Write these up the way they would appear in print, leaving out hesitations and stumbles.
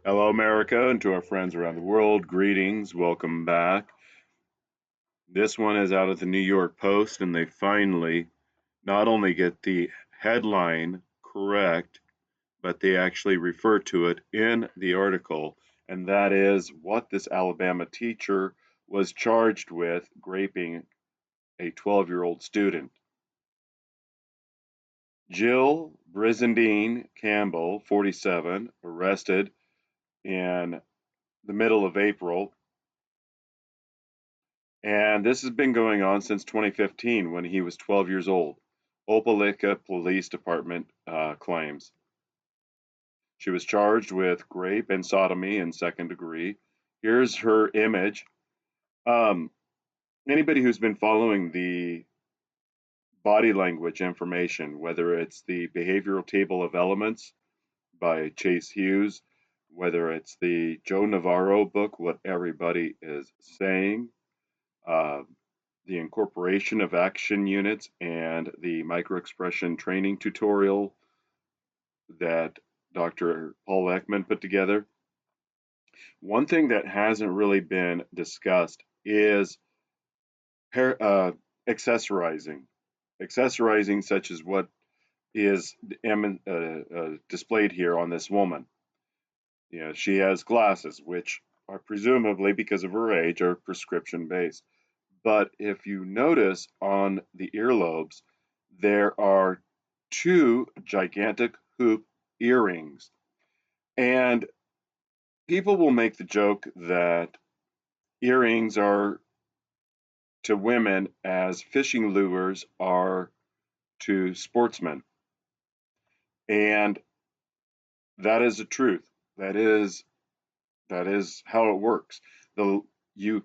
Hello, America, and to our friends around the world, greetings. Welcome back. This one is out of the New York Post, and they finally not only get the headline correct, but they actually refer to it in the article, and that is what this Alabama teacher was charged with raping a 12-year-old student. Jill Brisendine Campbell, 47, arrested in the middle of April. And this has been going on since 2015 when he was 12 years old. Opelika Police Department claims. She was charged with rape and sodomy in second degree. Here's her image. Um, Anybody who's been following the body language information, whether it's the Behavioral Table of Elements by Chase Hughes, whether it's the Joe Navarro book, What Everybody is Saying, uh, the incorporation of action units, and the microexpression training tutorial that Dr. Paul Ekman put together. One thing that hasn't really been discussed is accessorizing. Accessorizing, such as what is displayed here on this woman. You know, she has glasses, which are presumably, because of her age, are prescription based. But if you notice on the earlobes, there are two gigantic hoop earrings. And people will make the joke that earrings are to women as fishing lures are to sportsmen. And that is the truth. That is how it works. The you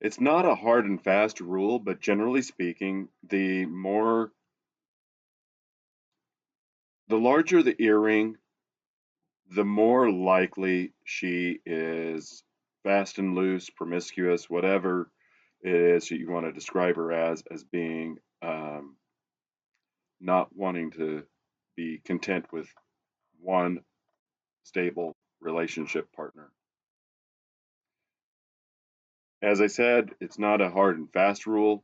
It's not a hard and fast rule, but generally speaking, the larger the earring, the more likely she is fast and loose, promiscuous, whatever it is that you want to describe her as being not wanting to be content with one stable relationship partner. As I said, it's not a hard and fast rule.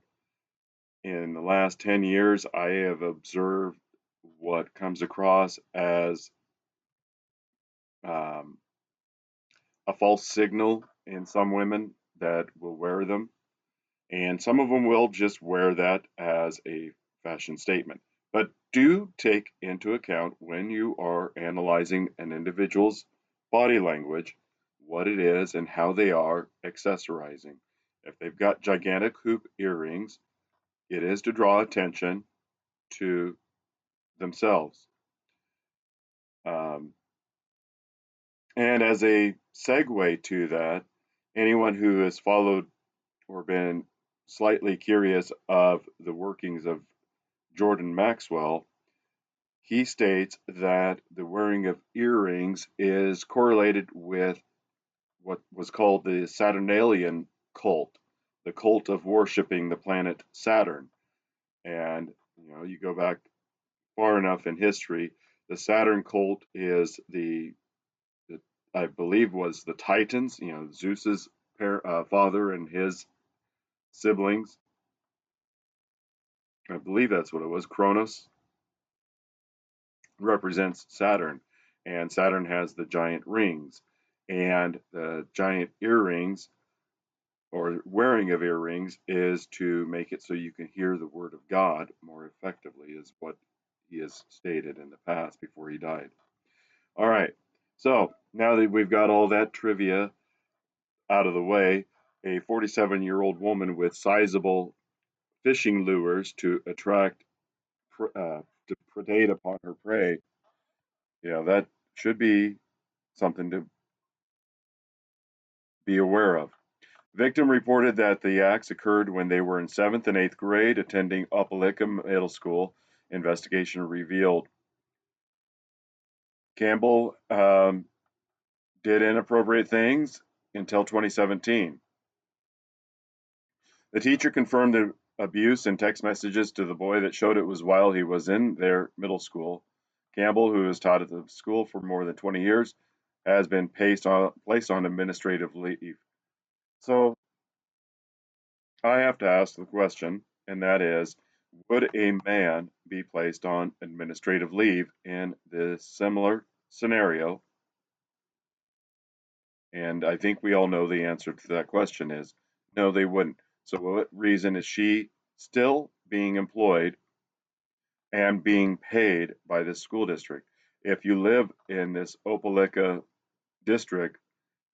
In the last 10 years, I have observed what comes across as um, a false signal in some women that will wear them, and some of them will just wear that as a fashion statement. But do take into account when you are analyzing an individual's body language, what it is and how they are accessorizing. If they've got gigantic hoop earrings, it is to draw attention to themselves. Um, and as a segue to that, anyone who has followed or been slightly curious of the workings of Jordan Maxwell, he states that the wearing of earrings is correlated with what was called the Saturnalian cult, the cult of worshiping the planet Saturn. And you go back far enough in history, the Saturn cult is the I believe was the Titans, Zeus's father and his siblings. I believe that's what it was. Kronos represents Saturn, and Saturn has the giant rings, and the giant earrings or wearing of earrings is to make it so you can hear the word of God more effectively, is what he has stated in the past before he died. All right, so now that we've got all that trivia out of the way, a 47-year-old woman with sizable fishing lures to attract to predate upon her prey, that should be something to be aware of. Victim reported that the acts occurred when they were in 7th and 8th grade attending Opelika Middle School. Investigation revealed Campbell did inappropriate things until 2017. The teacher confirmed the abuse in text messages to the boy that showed it was while he was in their middle school. Campbell, who has taught at the school for more than 20 years, has been placed on administrative leave. So I have to ask the question, and that is, would a man be placed on administrative leave in this similar scenario? And I think we all know the answer to that question is no, they wouldn't. So what reason is she still being employed and being paid by this school district? If you live in this Opelika district,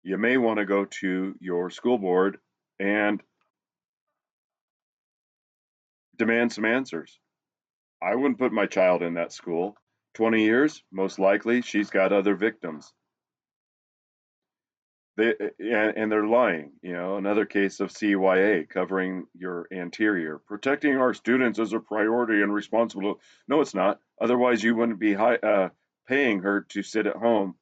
you may want to go to your school board and demand some answers. I wouldn't put my child in that school. 20 years, most likely she's got other victims. And they're lying. Another case of CYA, covering your anterior. Protecting our students is a priority and responsible. No, it's not. Otherwise, you wouldn't be paying her to sit at home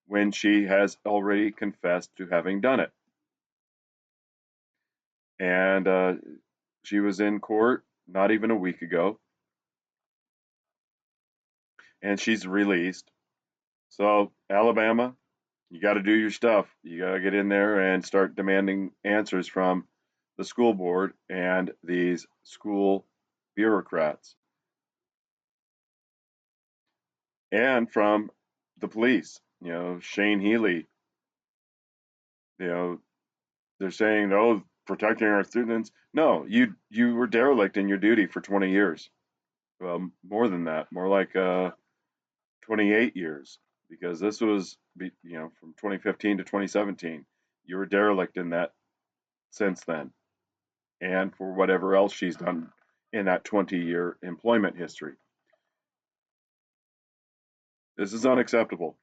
when she has already confessed to having done it. And she was in court not even a week ago, and she's released. So, Alabama, you got to do your stuff. You got to get in there and start demanding answers from the school board and these school bureaucrats and from the police. Shane Healey, you know, they're saying, oh, protecting our students. No, you were derelict in your duty for 20 years. Well, more than that, more like 28 years, because this was, from 2015 to 2017. You were derelict in that since then, and for whatever else she's done in that 20-year employment history. This is unacceptable.